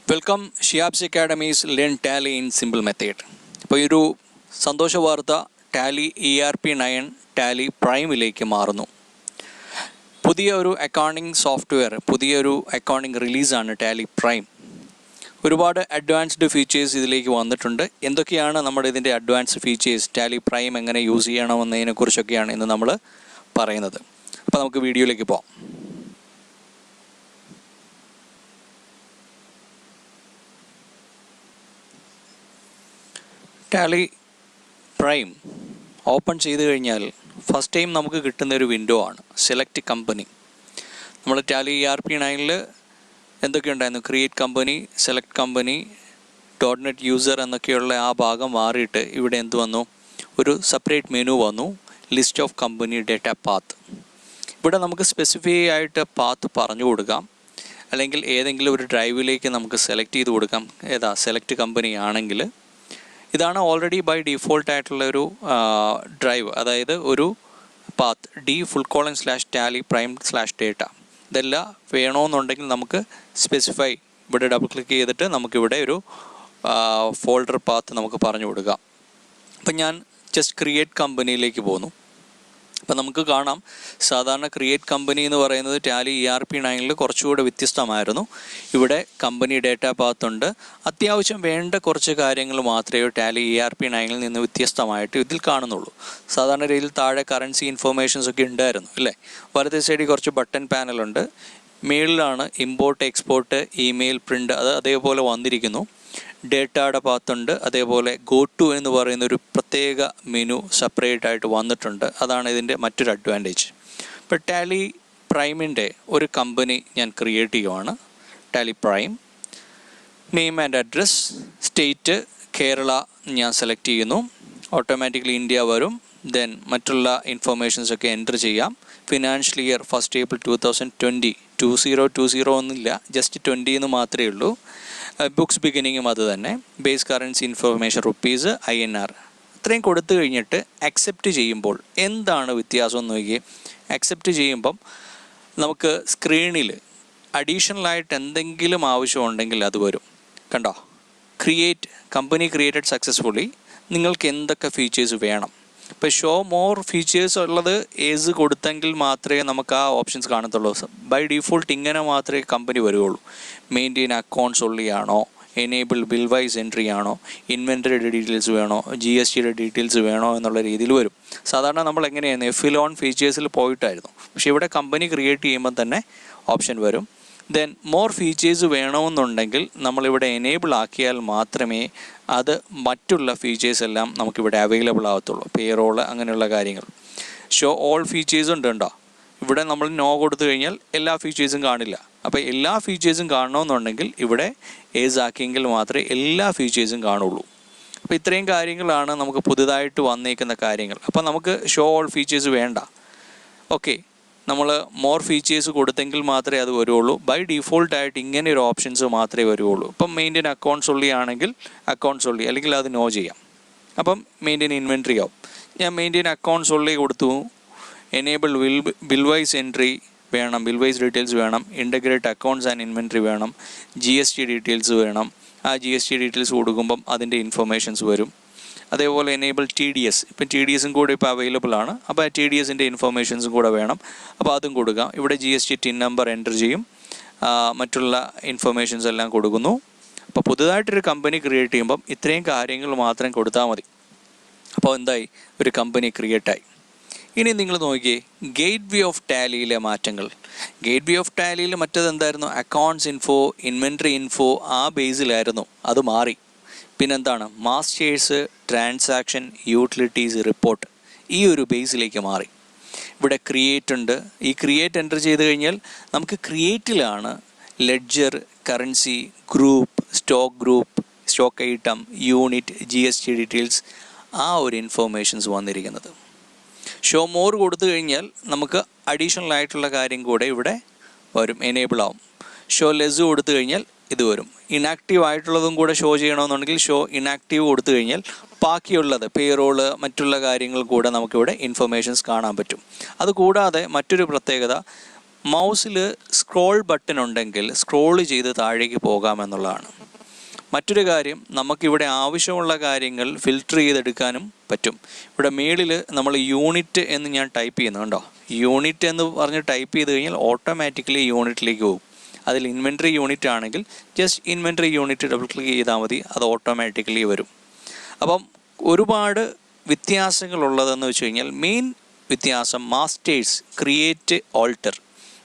Welcome Shiyabs academies learn Tally in simple method. അപ്പോൾ ഈ ഒരു സന്തോഷ വാർത്ത, ടാലി ERP9 ടാലി പ്രൈമിലേക്ക് മാറുന്നു. പുതിയ ഒരു അക്കൗണ്ടിങ് സോഫ്റ്റ്വെയർ, പുതിയൊരു അക്കൗണ്ടിങ് റിലീസാണ് ടാലി പ്രൈം. ഒരുപാട് അഡ്വാൻസ്ഡ് ഫീച്ചേഴ്സ് ഇതിലേക്ക് വന്നിട്ടുണ്ട്. എന്തൊക്കെയാണ് നമ്മുടെ ഇതിൻ്റെ അഡ്വാൻസ്ഡ് ഫീച്ചേഴ്സ്, ടാലി പ്രൈം എങ്ങനെ യൂസ് ചെയ്യണമെന്നതിനെക്കുറിച്ചൊക്കെയാണ് ഇന്ന് നമ്മൾ പറയുന്നത്. അപ്പോൾ നമുക്ക് വീഡിയോയിലേക്ക് പോകാം. ടാലി പ്രൈം ഓപ്പൺ ചെയ്ത് കഴിഞ്ഞാൽ ഫസ്റ്റ് ടൈം നമുക്ക് കിട്ടുന്നൊരു വിൻഡോ ആണ് സെലക്ട് കമ്പനി. നമ്മൾ ടാലി ERP9 എന്തൊക്കെ ഉണ്ടായിരുന്നു? Create company, select company, .NET user എന്നൊക്കെയുള്ള ആ ഭാഗം മാറിയിട്ട് ഇവിടെ എന്ത് വന്നു? ഒരു സെപ്പറേറ്റ് മെനു വന്നു, list of company data path. ഇവിടെ നമുക്ക് സ്പെസിഫൈ ആയിട്ട് പാത്ത് പറഞ്ഞു കൊടുക്കാം, അല്ലെങ്കിൽ ഏതെങ്കിലും ഒരു ഡ്രൈവിലേക്ക് നമുക്ക് സെലക്ട് ചെയ്ത് കൊടുക്കാം. ഏതാ സെലക്ട് കമ്പനി ആണെങ്കിൽ ഇതാണ് ഓൾറെഡി ബൈ ഡിഫോൾട്ട് ആയിട്ടുള്ളൊരു ഡ്രൈവ്, അതായത് ഒരു പാത്ത് d:/tally prime/data. ഇതെല്ലാം വേണമെന്നുണ്ടെങ്കിൽ നമുക്ക് സ്പെസിഫൈ, ഇവിടെ ഡബിൾ ക്ലിക്ക് ചെയ്തിട്ട് നമുക്കിവിടെ ഒരു ഫോൾഡർ പാത്ത് നമുക്ക് പറഞ്ഞു കൊടുക്കാം. അപ്പം ഞാൻ ജസ്റ്റ് ക്രിയേറ്റ് കമ്പനിയിലേക്ക് പോകുന്നു. അപ്പം നമുക്ക് കാണാം, സാധാരണ ക്രിയേറ്റ് കമ്പനി എന്ന് പറയുന്നത് ടാലി ERP9 കുറച്ചുകൂടെ വ്യത്യസ്തമായിരുന്നു. ഇവിടെ കമ്പനി ഡേറ്റ പാത്ത് ഉണ്ട്. അത്യാവശ്യം വേണ്ട കുറച്ച് കാര്യങ്ങൾ മാത്രമേ ടാലി ERP9 നിന്ന് വ്യത്യസ്തമായിട്ട് ഇതിൽ കാണുന്നുള്ളൂ. സാധാരണ രീതിയിൽ താഴെ കറൻസി ഇൻഫർമേഷൻസ് ഒക്കെ ഉണ്ടായിരുന്നു അല്ലേ. വലത്തെ സൈഡിൽ കുറച്ച് ബട്ടൺ പാനലുണ്ട്. മേളിലാണ് ഇമ്പോർട്ട്, എക്സ്പോർട്ട്, ഇമെയിൽ, പ്രിൻ്റ്, അത് അതേപോലെ വന്നിരിക്കുന്നു. ഡേറ്റയുടെ പാത്തുണ്ട്. അതേപോലെ ഗോ ടു എന്ന് പറയുന്ന ഒരു പ്രത്യേക മെനു സെപ്പറേറ്റ് ആയിട്ട് വന്നിട്ടുണ്ട്. അതാണ് ഇതിൻ്റെ മറ്റൊരു അഡ്വാൻറ്റേജ്. ഇപ്പോൾ ടാലി പ്രൈമിൻ്റെ ഒരു കമ്പനി ഞാൻ ക്രിയേറ്റ് ചെയ്യുവാണ്. Tally prime, name and address, state Kerala ഞാൻ സെലക്ട് ചെയ്യുന്നു. ഓട്ടോമാറ്റിക്കലി ഇന്ത്യ വരും. ദെൻ മറ്റുള്ള ഇൻഫർമേഷൻസ് ഒക്കെ എൻ്റർ ചെയ്യാം. ഫിനാൻഷ്യൽ ഇയർ 1 April 2020, 2020 ഒന്നുമില്ല, ജസ്റ്റ് 20 എന്ന് മാത്രമേ ഉള്ളൂ. ബുക്സ് ബിഗിനിങ്ങും അത് തന്നെ. Base currency information rupees, INR ഇത്രയും കൊടുത്തു കഴിഞ്ഞിട്ട് അക്സെപ്റ്റ് ചെയ്യുമ്പോൾ എന്താണ് വ്യത്യാസം എന്ന് നോക്കിയേ. അക്സെപ്റ്റ് ചെയ്യുമ്പം നമുക്ക് സ്ക്രീനിൽ അഡീഷണലായിട്ട് എന്തെങ്കിലും ആവശ്യമുണ്ടെങ്കിൽ അത് വരും. കണ്ടോ, ക്രിയേറ്റ് കമ്പനി ക്രിയേറ്റഡ് സക്സസ്ഫുള്ളി. നിങ്ങൾക്ക് എന്തൊക്കെ ഫീച്ചേഴ്സ് വേണം? ഇപ്പോൾ ഷോ മോർ ഫീച്ചേഴ്സ് ഉള്ളത് ഏസ് കൊടുത്തെങ്കിൽ മാത്രമേ നമുക്ക് ആ ഓപ്ഷൻസ് കാണത്തുള്ളൂ. ബൈ ഡിഫോൾട്ട് ഇങ്ങനെ മാത്രമേ കമ്പനി വരികയുള്ളൂ. മെയിൻറ്റെയിൻ അക്കൗണ്ട്സ് ഉള്ളിയാണോ, എനേബിൾ ബിൽ വൈസ് എൻട്രി ആണോ, ഇൻവെൻറ്ററിയുടെ ഡീറ്റെയിൽസ് വേണോ, GSTയുടെ ഡീറ്റെയിൽസ് വേണോ എന്നുള്ള രീതിയിൽ വരും. സാധാരണ നമ്മൾ എങ്ങനെയായിരുന്നു FL ഫീച്ചേഴ്സിൽ പോയിട്ടായിരുന്നു. പക്ഷേ ഇവിടെ കമ്പനി ക്രിയേറ്റ് ചെയ്യുമ്പോൾ തന്നെ ഓപ്ഷൻ വരും. ദെൻ മോർ ഫീച്ചേഴ്സ് വേണമെന്നുണ്ടെങ്കിൽ നമ്മളിവിടെ എനേബിൾ ആക്കിയാൽ മാത്രമേ അത് മറ്റുള്ള ഫീച്ചേഴ്സ് എല്ലാം നമുക്കിവിടെ അവൈലബിൾ ആകത്തുള്ളൂ. പേറോള് അങ്ങനെയുള്ള കാര്യങ്ങൾ. ഷോ ഓൾ ഫീച്ചേഴ്സ് ഉണ്ടോ? ഇവിടെ നമ്മൾ നോ കൊടുത്തു കഴിഞ്ഞാൽ എല്ലാ ഫീച്ചേഴ്സും കാണില്ല. അപ്പോൾ എല്ലാ ഫീച്ചേഴ്സും കാണണമെന്നുണ്ടെങ്കിൽ ഇവിടെ ഏസ് ആക്കിയെങ്കിൽ മാത്രമേ എല്ലാ ഫീച്ചേഴ്സും കാണുള്ളൂ. അപ്പോൾ ഇത്രയും കാര്യങ്ങളാണ് നമുക്ക് പുതുതായിട്ട് വന്നേക്കുന്ന കാര്യങ്ങൾ. അപ്പോൾ നമുക്ക് ഷോ ഓൾ ഫീച്ചേഴ്സ് വേണ്ട. ഓക്കെ, നമ്മൾ മോർ ഫീച്ചേഴ്സ് കൊടുത്തെങ്കിൽ മാത്രമേ അത് വരുള്ളൂ. ബൈ ഡിഫോൾട്ടായിട്ട് ഇങ്ങനെ ഒരു ഓപ്ഷൻസ് മാത്രമേ വരുള്ളൂ. ഇപ്പം മെയിൻറ്റെയിൻ അക്കൗണ്ട്സ് ഉള്ളി ആണെങ്കിൽ അക്കൗണ്ട്സ് ഉള്ളി, അല്ലെങ്കിൽ അത് നോ ചെയ്യാം. അപ്പം മെയിൻറ്റെയിൻ ഇൻവെൻട്രി ആവും. ഞാൻ മെയിൻറ്റെയിൻ അക്കൗണ്ട്സ് ഉള്ളി കൊടുത്തു. എനേബിൾ ബിൽ വൈസ് എൻട്രി വേണം, ബിൽ വൈസ് ഡീറ്റെയിൽസ് വേണം, ഇൻ്റഗ്രേറ്റ് അക്കൗണ്ട്സ് ആൻഡ് ഇൻവെൻട്രി വേണം, GST ഡീറ്റെയിൽസ് വേണം. ആ GST ഡീറ്റെയിൽസ് കൊടുക്കുമ്പം അതിൻ്റെ ഇൻഫർമേഷൻസ് വരും. അതേപോലെ എനേബിൾ TDS, ഇപ്പം TDSും കൂടെ ഇപ്പോൾ അവൈലബിൾ ആണ്. അപ്പോൾ ആ TDSൻ്റെ ഇൻഫർമേഷൻസും കൂടെ വേണം. അപ്പോൾ അതും കൊടുക്കാം. ഇവിടെ GST ടിൻ നമ്പർ എൻ്റർ ചെയ്യും, മറ്റുള്ള ഇൻഫർമേഷൻസ് എല്ലാം കൊടുക്കുന്നു. അപ്പോൾ പുതുതായിട്ടൊരു കമ്പനി ക്രിയേറ്റ് ചെയ്യുമ്പം ഇത്രയും കാര്യങ്ങൾ മാത്രം കൊടുത്താൽ മതി. അപ്പോൾ എന്തായി? ഒരു കമ്പനി ക്രിയേറ്റായി. ഇനി നിങ്ങൾ നോക്കിയേ, ഗേറ്റ് വേ ഓഫ് ടാലിയിലെ മാറ്റങ്ങൾ. ഗേറ്റ് വേ ഓഫ് ടാലിയിൽ മറ്റത് എന്തായിരുന്നു? അക്കൗണ്ട്സ് ഇൻഫോ, ഇൻവെൻട്രി ഇൻഫോ, ആ ബേസിലായിരുന്നു. അത് മാറി. പിന്നെന്താണ്? മാസ്റ്റേഴ്സ്, ട്രാൻസാക്ഷൻ, യൂട്ടിലിറ്റീസ്, റിപ്പോർട്ട്, ഈ ഒരു ബേസിലേക്ക് മാറി. ഇവിടെ ക്രിയേറ്റ് ഉണ്ട്. ഈ ക്രിയേറ്റ് എൻ്റർ ചെയ്ത് കഴിഞ്ഞാൽ നമുക്ക് ക്രിയേറ്റിലാണ് ledger, currency, group, stock item, unit, GST details, ആ ഒരു ഇൻഫോർമേഷൻസ് വന്നിരിക്കുന്നത്. ഷോ മോർ കൊടുത്തു കഴിഞ്ഞാൽ നമുക്ക് അഡീഷണൽ ആയിട്ടുള്ള കാര്യം കൂടെ ഇവിടെ വരും, എനേബിൾ ആവും. ഷോ ലെസ് കൊടുത്തു കഴിഞ്ഞാൽ ഇത് വരും. ഇനാക്റ്റീവ് ആയിട്ടുള്ളതും കൂടെ ഷോ ചെയ്യണമെന്നുണ്ടെങ്കിൽ ഷോ ഇനാക്റ്റീവ് കൊടുത്തു കഴിഞ്ഞാൽ ബാക്കിയുള്ളത് പേറോള്, മറ്റുള്ള കാര്യങ്ങൾ കൂടെ നമുക്കിവിടെ ഇൻഫർമേഷൻസ് കാണാൻ പറ്റും. അതുകൂടാതെ മറ്റൊരു പ്രത്യേകത, മൗസിൽ സ്ക്രോൾ ബട്ടൺ ഉണ്ടെങ്കിൽ സ്ക്രോൾ ചെയ്ത് താഴേക്ക് പോകാമെന്നുള്ളതാണ്. മറ്റൊരു കാര്യം, നമുക്കിവിടെ ആവശ്യമുള്ള കാര്യങ്ങൾ ഫിൽട്ടർ ചെയ്തെടുക്കാനും പറ്റും. ഇവിടെ മേളിൽ നമ്മൾ യൂണിറ്റ് എന്ന് ഞാൻ ടൈപ്പ് ചെയ്യുന്നു, കണ്ടോ? യൂണിറ്റ് എന്ന് പറഞ്ഞ് ടൈപ്പ് ചെയ്ത് കഴിഞ്ഞാൽ ഓട്ടോമാറ്റിക്കലി യൂണിറ്റിലേക്ക് പോകും. അതിൽ ഇൻവെൻട്രി യൂണിറ്റ് ആണെങ്കിൽ just inventory unit double click ചെയ്താൽ മതി, അത് ഓട്ടോമാറ്റിക്കലി വരും. അപ്പം ഒരുപാട് വ്യത്യാസങ്ങളുള്ളതെന്ന് വെച്ച് കഴിഞ്ഞാൽ മെയിൻ വ്യത്യാസം മാസ്റ്റേഴ്സ്, ക്രിയേറ്റ്, ഓൾട്ടർ.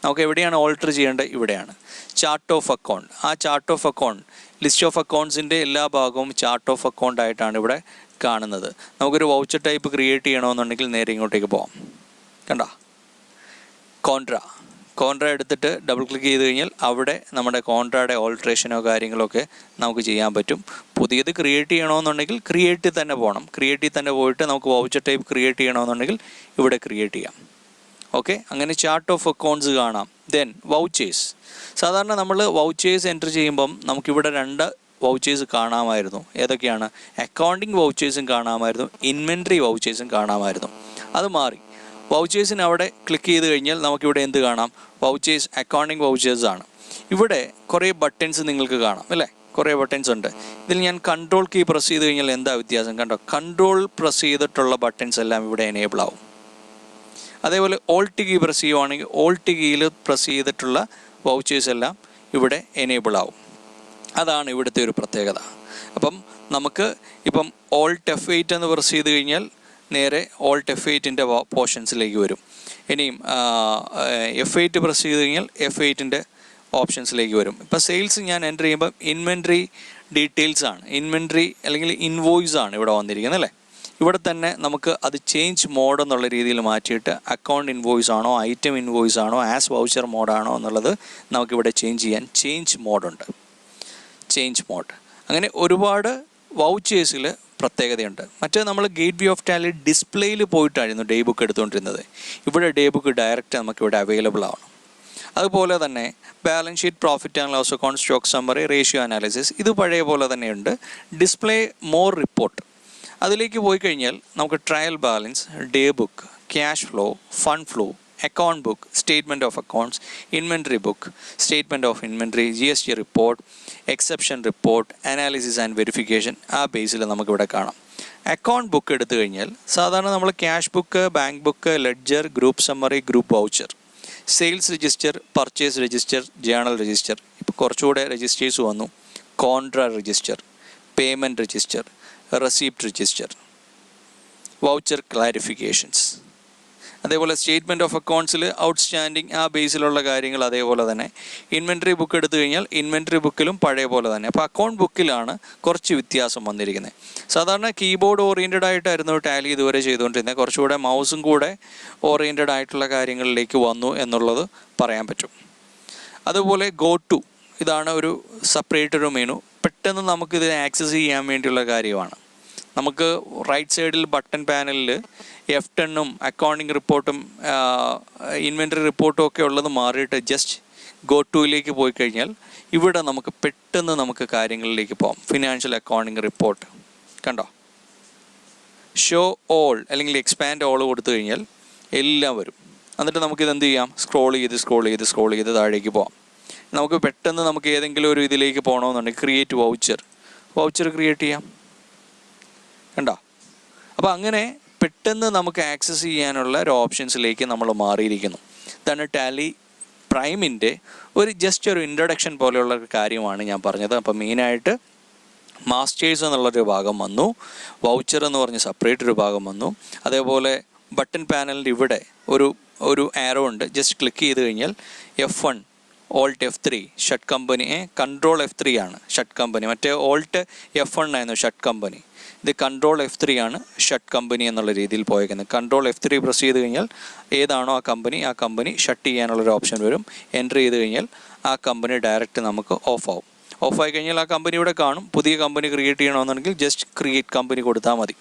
നമുക്ക് എവിടെയാണ് ഓൾട്ടർ ചെയ്യേണ്ടത്? ഇവിടെയാണ്. ചാർട്ട് ഓഫ് അക്കൗണ്ട്, ആ chart of account, list of അക്കൗണ്ട്സിൻ്റെ എല്ലാ ഭാഗവും ചാർട്ട് ഓഫ് അക്കൗണ്ട് ആയിട്ടാണ് ഇവിടെ കാണുന്നത്. നമുക്കൊരു വൗച്ചർ ടൈപ്പ് ക്രിയേറ്റ് ചെയ്യണമെന്നുണ്ടെങ്കിൽ നേരെ ഇങ്ങോട്ടേക്ക് പോകാം. കണ്ടോ? കോൺട്ര എടുത്തിട്ട് ഡബിൾ ക്ലിക്ക് ചെയ്ത് കഴിഞ്ഞാൽ അവിടെ നമ്മുടെ കോൺട്രയുടെ ഓൾട്രേഷനോ കാര്യങ്ങളോ ഒക്കെ നമുക്ക് ചെയ്യാൻ പറ്റും. പുതിയത് ക്രിയേറ്റ് ചെയ്യണമെന്നുണ്ടെങ്കിൽ ക്രിയേറ്റിൽ തന്നെ പോകണം. ക്രിയേറ്റിൽ തന്നെ പോയിട്ട് നമുക്ക് വൗച്ചർ ടൈപ്പ് ക്രിയേറ്റ് ചെയ്യണമെന്നുണ്ടെങ്കിൽ ഇവിടെ ക്രിയേറ്റ് ചെയ്യാം. ഓക്കെ, അങ്ങനെ ചാർട്ട് ഓഫ് അക്കൗണ്ട്സ് കാണാം. Then vouchers. സാധാരണ നമ്മൾ വൗച്ചേഴ്സ് എൻ്റർ ചെയ്യുമ്പം നമുക്കിവിടെ 2 വൗച്ചേഴ്സ് കാണാമായിരുന്നു. ഏതൊക്കെയാണ്? അക്കൗണ്ടിങ് വൗച്ചേഴ്സും കാണാമായിരുന്നു, ഇൻവെൻട്രി വൗച്ചേഴ്സും കാണാമായിരുന്നു. അത് മാറി. വൗച്ചേഴ്സിന് അവിടെ ക്ലിക്ക് ചെയ്ത് കഴിഞ്ഞാൽ നമുക്കിവിടെ എന്ത് കാണാം? വൗച്ചേഴ്സ്, അക്കൗണ്ടിങ് വൗച്ചേഴ്സ് ആണ്. ഇവിടെ കുറേ ബട്ടൺസ് നിങ്ങൾക്ക് കാണാം അല്ലേ? കുറേ ബട്ടൺസ് ഉണ്ട്. ഇതിൽ ഞാൻ കൺട്രോൾ കീ പ്രസ് ചെയ്ത് കഴിഞ്ഞാൽ എന്താ വ്യത്യാസം? കണ്ടോ? കൺട്രോൾ പ്രസ് ചെയ്തിട്ടുള്ള ബട്ടൺസ് എല്ലാം ഇവിടെ എനേബിൾ ആവും. അതേപോലെ ഓൾട്ട് കീ പ്രസ് ചെയ്യുവാണെങ്കിൽ ഓൾട്ട് കീയിൽ പ്രസ് ചെയ്തിട്ടുള്ള വൗച്ചേഴ്സ് എല്ലാം ഇവിടെ എനേബിൾ ആവും. അതാണ് ഇവിടുത്തെ ഒരു പ്രത്യേകത. അപ്പം നമുക്ക് ഇപ്പം ഓൾട്ട് F8 എന്ന് പ്രസ് ചെയ്ത് കഴിഞ്ഞാൽ നേരെ ഓൾട്ട് F8ൻ്റെ പോർഷൻസിലേക്ക് വരും. ഇനിയും F8 പ്രസ് ചെയ്ത് കഴിഞ്ഞാൽ F8ൻ്റെ ഓപ്ഷൻസിലേക്ക് വരും. ഇപ്പോൾ സെയിൽസ് ഞാൻ എൻ്റർ ചെയ്യുമ്പോൾ ഇൻവെൻട്രി ഡീറ്റെയിൽസ് ആണ്, ഇൻവെൻട്രി അല്ലെങ്കിൽ ഇൻവോയ്സ് ആണ് ഇവിടെ വന്നിരിക്കുന്നത് അല്ലേ? ഇവിടെ തന്നെ നമുക്ക് അത് ചേഞ്ച് മോഡ് എന്നുള്ള രീതിയിൽ മാറ്റിയിട്ട് അക്കൗണ്ട് ഇൻവോയ്സ് ആണോ, ഐറ്റം ഇൻവോയ്സ് ആണോ, ആസ് വൗച്ചർ മോഡാണോ എന്നുള്ളത് നമുക്കിവിടെ ചേഞ്ച് ചെയ്യാൻ ചേഞ്ച് മോഡുണ്ട്. Change mode. അങ്ങനെ ഒരുപാട് വൗച്ചേഴ്സിൽ പ്രത്യേകതയുണ്ട്. മറ്റേ നമ്മൾ ഗേറ്റ് വേ ഓഫ് ടാലി ഡിസ്പ്ലേയിൽ പോയിട്ടായിരുന്നു ഡേ ബുക്ക് എടുത്തുകൊണ്ടിരുന്നത്. ഇവിടെ ഡേ ബുക്ക് ഡയറക്റ്റ് നമുക്കിവിടെ അവൈലബിൾ ആവണം. അതുപോലെ തന്നെ balance sheet, profit and loss account, stock summary, ratio analysis ഇത് പഴയ പോലെ തന്നെയുണ്ട്. ഡിസ്പ്ലേ മോർ റിപ്പോർട്ട് അതിലേക്ക് പോയി കഴിഞ്ഞാൽ നമുക്ക് trial balance, day book, cash flow, fund flow, account book, statement of accounts, inventory book, statement of inventory, GST report, exception report, analysis and verification ആ ബേസിൽ നമുക്കിവിടെ കാണാം. അക്കൗണ്ട് ബുക്ക് എടുത്തു കഴിഞ്ഞാൽ സാധാരണ നമ്മൾ cash book, bank book, ledger, group summary, group voucher, sales register, purchase register, journal register, ഇപ്പോൾ കുറച്ചുകൂടെ registers വന്നു, contra register, payment register, receipt register, voucher clarifications. അതേപോലെ സ്റ്റേറ്റ്മെൻറ്റ് ഓഫ് അക്കൗണ്ട്സിൽ ഔട്ട്സ്റ്റാൻഡിങ് ആ ബേസിലുള്ള കാര്യങ്ങൾ അതേപോലെ തന്നെ. ഇൻവെൻട്രി ബുക്ക് എടുത്തു കഴിഞ്ഞാൽ ഇൻവെൻട്രി ബുക്കിലും പഴയ പോലെ തന്നെ. അപ്പോൾ അക്കൗണ്ട് ബുക്കിലാണ് കുറച്ച് വ്യത്യാസം വന്നിരിക്കുന്നത്. സാധാരണ കീബോർഡ് ഓറിയൻറ്റഡ് ആയിട്ടായിരുന്നു ടാലി ഇതുവരെ ചെയ്തുകൊണ്ടിരുന്നത്. കുറച്ചുകൂടെ മൗസും കൂടെ ഓറിയൻറ്റഡ് ആയിട്ടുള്ള കാര്യങ്ങളിലേക്ക് വന്നു എന്നുള്ളത് പറയാൻ പറ്റും. അതുപോലെ ഗോ ടു, ഇതാണ് ഒരു സെപ്പറേറ്റ് ഒരു മെനു. പെട്ടെന്ന് നമുക്കിത് ആക്സസ് ചെയ്യാൻ വേണ്ടിയുള്ള കാര്യമാണ്. നമുക്ക് റൈറ്റ് സൈഡിൽ ബട്ടൺ പാനലിൽ F10 അക്കൗണ്ടിങ് റിപ്പോർട്ടും ഇൻവെൻട്രി റിപ്പോർട്ടും ഒക്കെ ഉള്ളത് മാറിയിട്ട് ജസ്റ്റ് ഗോ ടുവിലേക്ക് പോയി കഴിഞ്ഞാൽ ഇവിടെ നമുക്ക് പെട്ടെന്ന് നമുക്ക് കാര്യങ്ങളിലേക്ക് പോകാം. ഫിനാൻഷ്യൽ അക്കൗണ്ടിങ് റിപ്പോർട്ട് കണ്ടോ? ഷോ ഓൾ അല്ലെങ്കിൽ എക്സ്പാൻഡ് ഓൾ കൊടുത്തു കഴിഞ്ഞാൽ എല്ലാം വരും. എന്നിട്ട് നമുക്കിത് എന്ത് ചെയ്യാം? സ്ക്രോൾ ചെയ്ത് താഴേക്ക് പോകാം. നമുക്ക് പെട്ടെന്ന് നമുക്ക് ഏതെങ്കിലും ഒരു ഇതിലേക്ക് പോകണമെന്നുണ്ടെങ്കിൽ ക്രിയേറ്റ് വൗച്ചർ ക്രിയേറ്റ് ചെയ്യാം. കണ്ടോ? അപ്പോൾ അങ്ങനെ പെട്ടെന്ന് നമുക്ക് ആക്സസ് ചെയ്യാനുള്ള ഒരു ഓപ്ഷൻസിലേക്ക് നമ്മൾ മാറിയിരിക്കുന്നു. ഇതാണ് ടാലി പ്രൈമിൻ്റെ ജസ്റ്റ് ഒരു ഇൻട്രൊഡക്ഷൻ പോലെയുള്ള ഒരു കാര്യമാണ് ഞാൻ പറഞ്ഞത്. അപ്പോൾ മെയിനായിട്ട് മാസ്റ്റേഴ്സ് എന്നുള്ളൊരു ഭാഗം വന്നു, വൗച്ചർ എന്ന് പറഞ്ഞ് സെപ്പറേറ്റ് ഒരു ഭാഗം വന്നു. അതേപോലെ ബട്ടൺ പാനലിൻ്റെ ഇവിടെ ഒരു ആരോ ഉണ്ട്. ജസ്റ്റ് ക്ലിക്ക് ചെയ്ത് കഴിഞ്ഞാൽ F1 Alt F3 shut company, control F3 ആണ് ഷട്ട് കമ്പനി. മറ്റേ ഓൾട്ട് F1 ആയിരുന്നു ഷട്ട് കമ്പനി. ഇത് കൺട്രോൾ F3 ആണ് ഷട്ട് കമ്പനി എന്നുള്ള രീതിയിൽ പോയേക്കുന്നത്. കൺട്രോൾ F3 പ്രസ് ചെയ്ത് കഴിഞ്ഞാൽ ഏതാണോ ആ കമ്പനി ഷട്ട് ചെയ്യാനുള്ളൊരു ഓപ്ഷൻ വരും. എൻ്റർ ചെയ്ത് കഴിഞ്ഞാൽ ആ കമ്പനി ഡയറക്റ്റ് നമുക്ക് ഓഫായി കഴിഞ്ഞാൽ ആ കമ്പനി ഇവിടെ കാണും. പുതിയ കമ്പനി ക്രിയേറ്റ് ചെയ്യണമെന്നുണ്ടെങ്കിൽ ജസ്റ്റ് ക്രിയേറ്റ് കമ്പനി കൊടുത്താൽ മതി.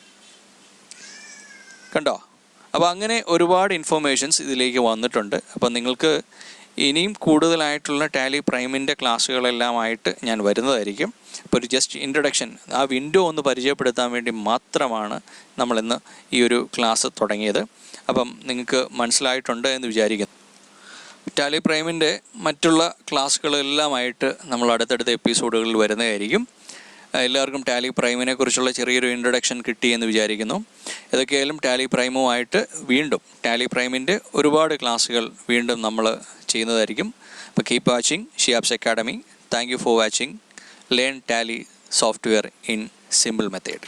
കണ്ടോ? അപ്പോൾ അങ്ങനെ ഒരുപാട് ഇൻഫർമേഷൻസ് ഇതിലേക്ക് വന്നിട്ടുണ്ട്. അപ്പം നിങ്ങൾക്ക് ഇനിയും കൂടുതലായിട്ടുള്ള ടാലി പ്രൈമിൻ്റെ ക്ലാസ്സുകളെല്ലാമായിട്ട് ഞാൻ വരുന്നതായിരിക്കും. അപ്പോൾ ഒരു ജസ്റ്റ് ഇൻട്രൊഡക്ഷൻ, ആ വിൻഡോ ഒന്ന് പരിചയപ്പെടുത്താൻ വേണ്ടി മാത്രമാണ് നമ്മളിന്ന് ഈ ഒരു ക്ലാസ് തുടങ്ങിയത്. അപ്പം നിങ്ങൾക്ക് മനസ്സിലായിട്ടുണ്ട് എന്ന് വിചാരിക്കുന്നു. ടാലി പ്രൈമിൻ്റെ മറ്റുള്ള ക്ലാസ്സുകളെല്ലാമായിട്ട് നമ്മൾ അടുത്തടുത്ത എപ്പിസോഡുകളിൽ വരുന്നതായിരിക്കും. എല്ലാവർക്കും ടാലി പ്രൈമിനെ കുറിച്ചുള്ള ചെറിയൊരു ഇൻട്രൊഡക്ഷൻ കിട്ടിയെന്ന് വിചാരിക്കുന്നു. ഏതൊക്കെയായാലും ടാലി പ്രൈമുമായിട്ട് വീണ്ടും ടാലി പ്രൈമിൻ്റെ ഒരുപാട് ക്ലാസ്സുകൾ വീണ്ടും നമ്മൾ ചെയ്യുന്നതായിരിക്കും. അപ്പോൾ keep watching Shiyabs academy. Thank you for watching. Learn Tally software in simple method.